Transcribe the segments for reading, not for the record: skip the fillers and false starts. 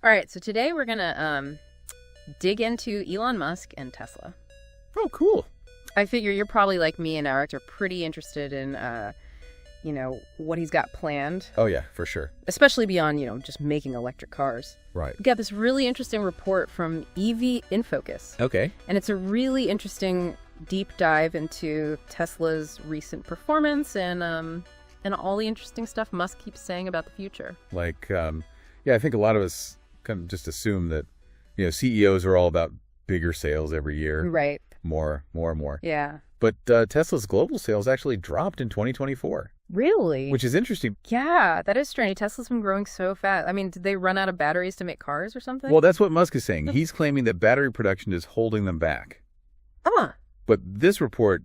All right, so today we're going to dig into Elon Musk and Tesla. Oh, cool. I figure you're probably like me and Eric are pretty interested in, what he's got planned. Oh, yeah, for sure. Especially beyond, just making electric cars. Right. We got this really interesting report from EV in Focus. Okay. And it's a really interesting deep dive into Tesla's recent performance and all the interesting stuff Musk keeps saying about the future. Like, I think a lot of us kind of just assume that, CEOs are all about bigger sales every year. Right. More. Yeah. But Tesla's global sales actually dropped in 2024. Really? Which is interesting. Yeah, that is strange. Tesla's been growing so fast. I mean, did they run out of batteries to make cars or something? Well, that's what Musk is saying. He's claiming that battery production is holding them back. But this report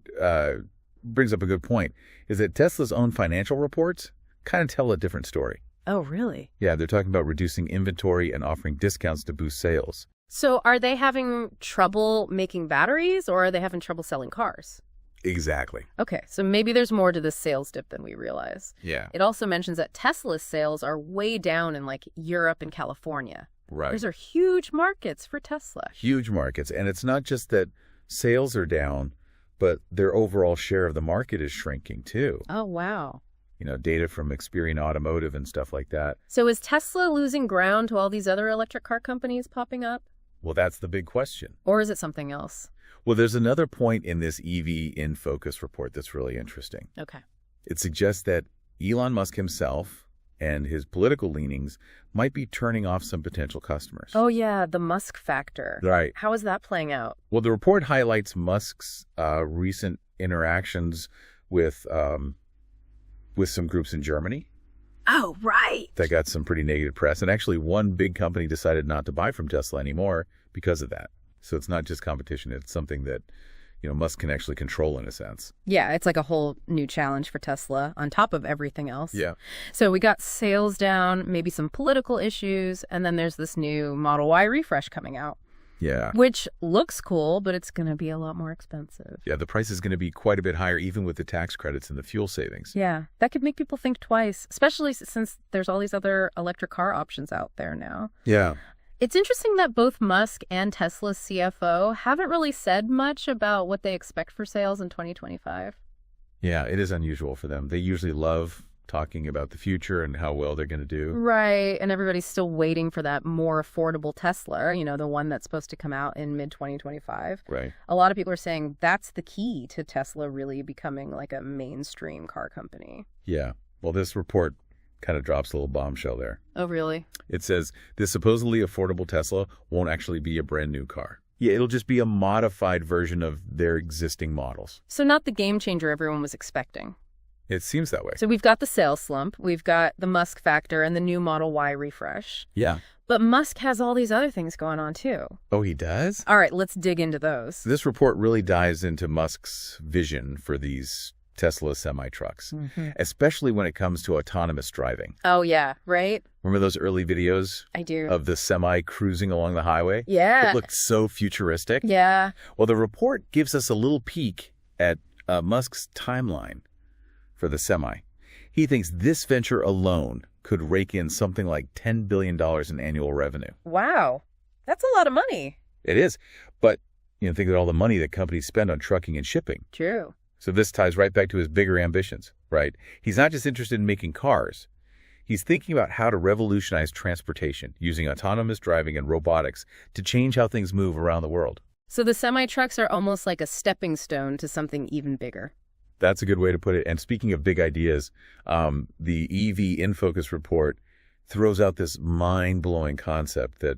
brings up a good point, is that Tesla's own financial reports kind of tell a different story. Oh, really? Yeah, they're talking about reducing inventory and offering discounts to boost sales. So are they having trouble making batteries, or are they having trouble selling cars? Exactly. Okay, so maybe there's more to this sales dip than we realize. Yeah. It also mentions that Tesla's sales are way down in Europe and California. Right. Those are huge markets for Tesla. Huge markets. And it's not just that sales are down, but their overall share of the market is shrinking too. Oh, wow. Data from Experian Automotive and stuff like that. So is Tesla losing ground to all these other electric car companies popping up? Well, that's the big question. Or is it something else? Well, there's another point in this EV in Focus report that's really interesting. Okay. It suggests that Elon Musk himself and his political leanings might be turning off some potential customers. Oh, yeah, the Musk factor. Right. How is that playing out? Well, the report highlights Musk's recent interactions with some groups in Germany. Oh, right. That got some pretty negative press. And actually, one big company decided not to buy from Tesla anymore because of that. So it's not just competition. It's something that, Musk can actually control in a sense. Yeah, it's like a whole new challenge for Tesla on top of everything else. Yeah. So we got sales down, maybe some political issues, and then there's this new Model Y refresh coming out. Yeah. Which looks cool, but it's going to be a lot more expensive. Yeah, the price is going to be quite a bit higher, even with the tax credits and the fuel savings. Yeah, that could make people think twice, especially since there's all these other electric car options out there now. Yeah. It's interesting that both Musk and Tesla's CFO haven't really said much about what they expect for sales in 2025. Yeah, it is unusual for them. They usually love talking about the future and how well they're going to do. Right, and everybody's still waiting for that more affordable Tesla, the one that's supposed to come out in mid-2025. Right. A lot of people are saying that's the key to Tesla really becoming like a mainstream car company. Yeah. Well, this report kind of drops a little bombshell there. Oh, really? It says this supposedly affordable Tesla won't actually be a brand new car. Yeah, it'll just be a modified version of their existing models. So not the game changer everyone was expecting. It seems that way. So we've got the sales slump, we've got the Musk factor, and the new Model Y refresh. Yeah. But Musk has all these other things going on, too. Oh, he does? All right, let's dig into those. This report really dives into Musk's vision for these Tesla semi-trucks, especially when it comes to autonomous driving. Oh, yeah, right? Remember those early videos? I do. Of the semi cruising along the highway? Yeah. It looked so futuristic. Yeah. Well, the report gives us a little peek at Musk's timeline for the semi. He thinks this venture alone could rake in something like $10 billion in annual revenue. Wow. That's a lot of money. It is. But, think of all the money that companies spend on trucking and shipping. True. So this ties right back to his bigger ambitions, right? He's not just interested in making cars. He's thinking about how to revolutionize transportation using autonomous driving and robotics to change how things move around the world. So the semi-trucks are almost like a stepping stone to something even bigger. That's a good way to put it. And speaking of big ideas, the EV in Focus report throws out this mind-blowing concept that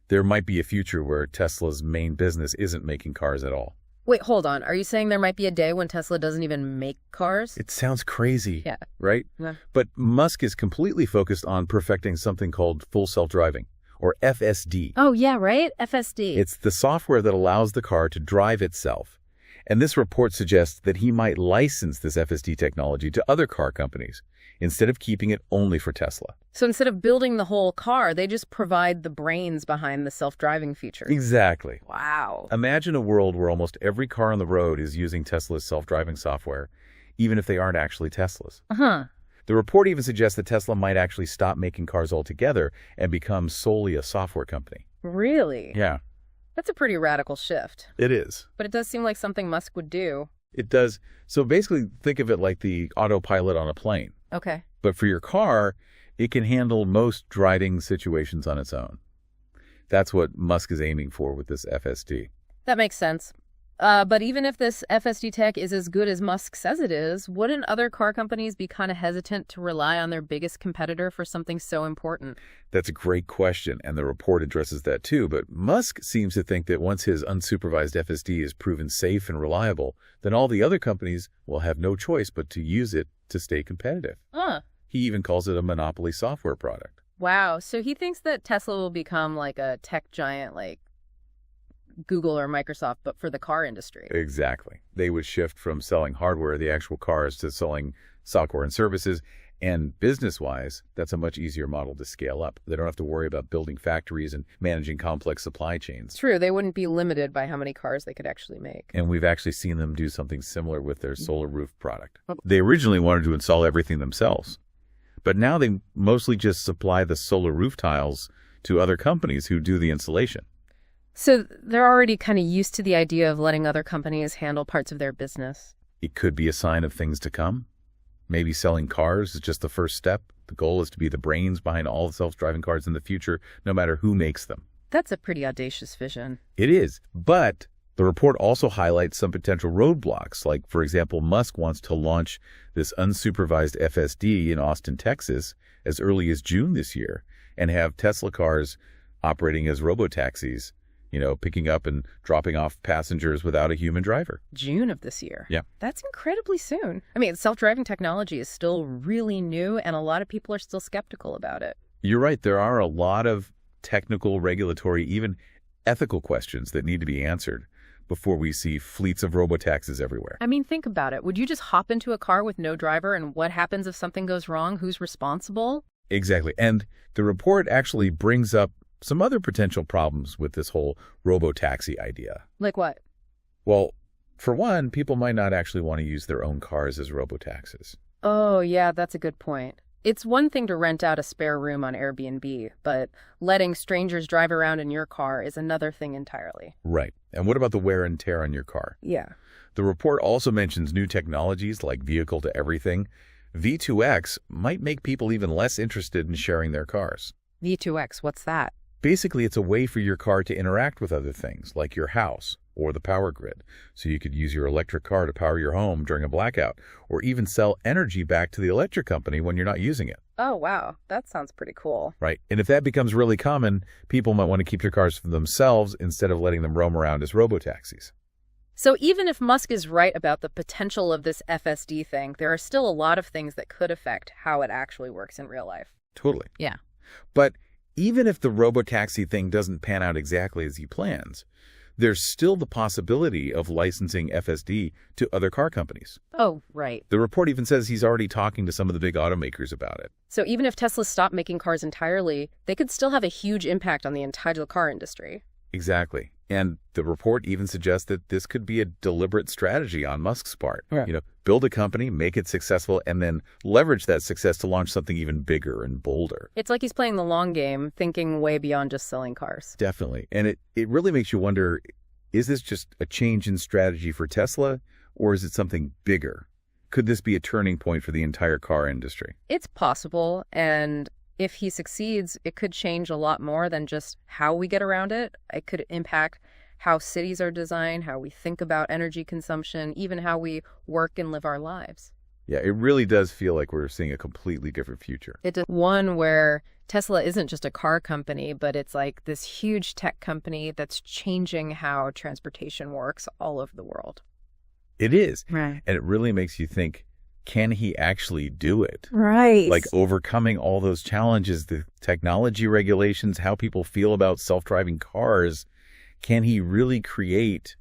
there might be a future where Tesla's main business isn't making cars at all. Wait, hold on. Are you saying there might be a day when Tesla doesn't even make cars? It sounds crazy, yeah. Right? Yeah. But Musk is completely focused on perfecting something called full self-driving, or FSD. Oh, yeah, right? FSD. It's the software that allows the car to drive itself. And this report suggests that he might license this FSD technology to other car companies instead of keeping it only for Tesla. So instead of building the whole car, they just provide the brains behind the self-driving feature. Exactly. Wow. Imagine a world where almost every car on the road is using Tesla's self-driving software, even if they aren't actually Teslas. Uh-huh. The report even suggests that Tesla might actually stop making cars altogether and become solely a software company. Really? Yeah. That's a pretty radical shift. It is. But it does seem like something Musk would do. It does. So basically, think of it like the autopilot on a plane. Okay. But for your car, it can handle most driving situations on its own. That's what Musk is aiming for with this FSD. That makes sense. But even if this FSD tech is as good as Musk says it is, wouldn't other car companies be kind of hesitant to rely on their biggest competitor for something so important? That's a great question, and the report addresses that too. But Musk seems to think that once his unsupervised FSD is proven safe and reliable, then all the other companies will have no choice but to use it to stay competitive. He even calls it a monopoly software product. Wow. So he thinks that Tesla will become like a tech giant like Google or Microsoft, but for the car industry. Exactly. They would shift from selling hardware, the actual cars, to selling software and services. And business-wise, that's a much easier model to scale up. They don't have to worry about building factories and managing complex supply chains. True. They wouldn't be limited by how many cars they could actually make. And we've actually seen them do something similar with their solar roof product. They originally wanted to install everything themselves, but now they mostly just supply the solar roof tiles to other companies who do the installation. So they're already kind of used to the idea of letting other companies handle parts of their business. It could be a sign of things to come. Maybe selling cars is just the first step. The goal is to be the brains behind all the self-driving cars in the future, no matter who makes them. That's a pretty audacious vision. It is. But the report also highlights some potential roadblocks. Like, for example, Musk wants to launch this unsupervised FSD in Austin, Texas, as early as June this year, and have Tesla cars operating as robotaxis, picking up and dropping off passengers without a human driver. June of this year. Yeah. That's incredibly soon. I mean, self-driving technology is still really new, and a lot of people are still skeptical about it. You're right. There are a lot of technical, regulatory, even ethical questions that need to be answered before we see fleets of robotaxis everywhere. I mean, think about it. Would you just hop into a car with no driver, and what happens if something goes wrong? Who's responsible? Exactly. And the report actually brings up some other potential problems with this whole robotaxi idea. Like what? Well, for one, people might not actually want to use their own cars as robotaxis. Oh, yeah, that's a good point. It's one thing to rent out a spare room on Airbnb, but letting strangers drive around in your car is another thing entirely. Right. And what about the wear and tear on your car? Yeah. The report also mentions new technologies like vehicle-to-everything. V2X might make people even less interested in sharing their cars. V2X, what's that? Basically, it's a way for your car to interact with other things, like your house or the power grid. So you could use your electric car to power your home during a blackout, or even sell energy back to the electric company when you're not using it. Oh, wow. That sounds pretty cool. Right. And if that becomes really common, people might want to keep their cars for themselves instead of letting them roam around as robotaxis. So even if Musk is right about the potential of this FSD thing, there are still a lot of things that could affect how it actually works in real life. Totally. Yeah. But even if the robotaxi thing doesn't pan out exactly as he plans, there's still the possibility of licensing FSD to other car companies. Oh, right. The report even says he's already talking to some of the big automakers about it. So even if Tesla stopped making cars entirely, they could still have a huge impact on the entire car industry. Exactly. And the report even suggests that this could be a deliberate strategy on Musk's part. Yeah. Build a company, make it successful, and then leverage that success to launch something even bigger and bolder. It's like he's playing the long game, thinking way beyond just selling cars. Definitely. And it really makes you wonder, is this just a change in strategy for Tesla, or is it something bigger? Could this be a turning point for the entire car industry? It's possible, and if he succeeds, it could change a lot more than just how we get around it. It could impact how cities are designed, how we think about energy consumption, even how we work and live our lives. Yeah, it really does feel like we're seeing a completely different future. It's one where Tesla isn't just a car company, but it's like this huge tech company that's changing how transportation works all over the world. It is. Right. And it really makes you think, can he actually do it? Right. Like overcoming all those challenges, the technology regulations, how people feel about self-driving cars. Can he really create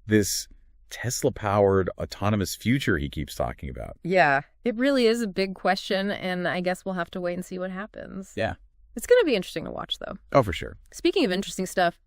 this Tesla-powered autonomous future he keeps talking about? Yeah, it really is a big question, and I guess we'll have to wait and see what happens. Yeah. It's going to be interesting to watch, though. Oh, for sure. Speaking of interesting stuff,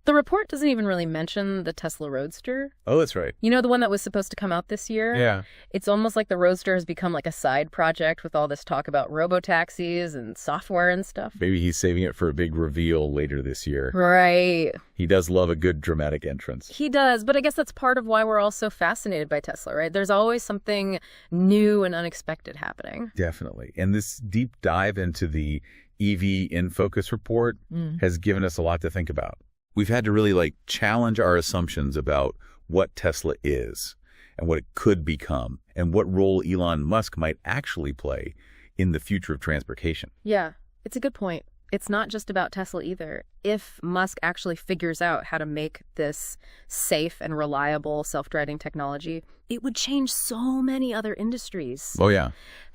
The report doesn't even really mention the Tesla Roadster. Oh, that's right. You know, the one that was supposed to come out this year? Yeah. It's almost like the Roadster has become like a side project with all this talk about robotaxis and software and stuff. Maybe he's saving it for a big reveal later this year. Right. He does love a good dramatic entrance. He does, but I guess that's part of why we're all so fascinated by Tesla, right? There's always something new and unexpected happening. Definitely. And this deep dive into the EV in Focus report has given us a lot to think about. We've had to really challenge our assumptions about what Tesla is and what it could become and what role Elon Musk might actually play in the future of transportation. Yeah, it's a good point. It's not just about Tesla either. If Musk actually figures out how to make this safe and reliable self-driving technology, it would change so many other industries. Oh, yeah.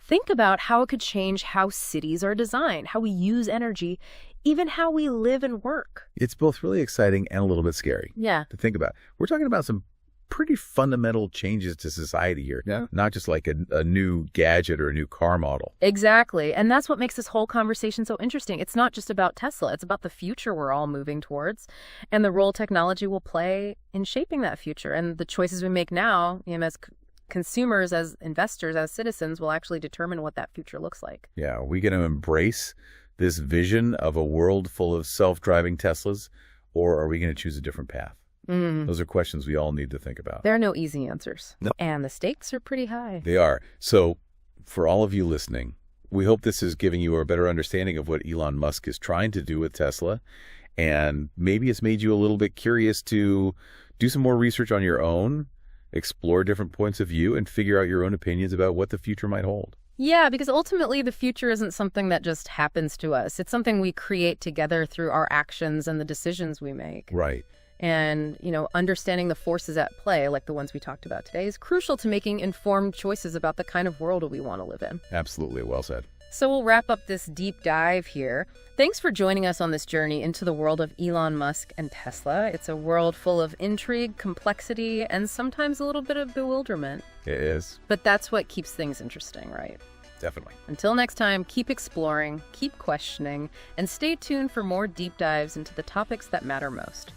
Think about how it could change how cities are designed, how we use energy, even how we live and work. It's both really exciting and a little bit scary Yeah. to think about. We're talking about some pretty fundamental changes to society here. Yeah. Not just like a new gadget or a new car model. Exactly. And that's what makes this whole conversation so interesting. It's not just about Tesla. It's about the future we're all moving towards and the role technology will play in shaping that future. And the choices we make now, as consumers, as investors, as citizens, will actually determine what that future looks like. Yeah. Are we going to embrace this vision of a world full of self-driving Teslas, or are we going to choose a different path? Those are questions we all need to think about. There are no easy answers. No. And the stakes are pretty high. They are. So for all of you listening, we hope this is giving you a better understanding of what Elon Musk is trying to do with Tesla. And maybe it's made you a little bit curious to do some more research on your own, explore different points of view, and figure out your own opinions about what the future might hold. Yeah, because ultimately the future isn't something that just happens to us. It's something we create together through our actions and the decisions we make. Right. And, understanding the forces at play, like the ones we talked about today, is crucial to making informed choices about the kind of world we want to live in. Absolutely. Well said. So we'll wrap up this deep dive here. Thanks for joining us on this journey into the world of Elon Musk and Tesla. It's a world full of intrigue, complexity, and sometimes a little bit of bewilderment. It is. But that's what keeps things interesting, right? Definitely. Until next time, keep exploring, keep questioning, and stay tuned for more deep dives into the topics that matter most.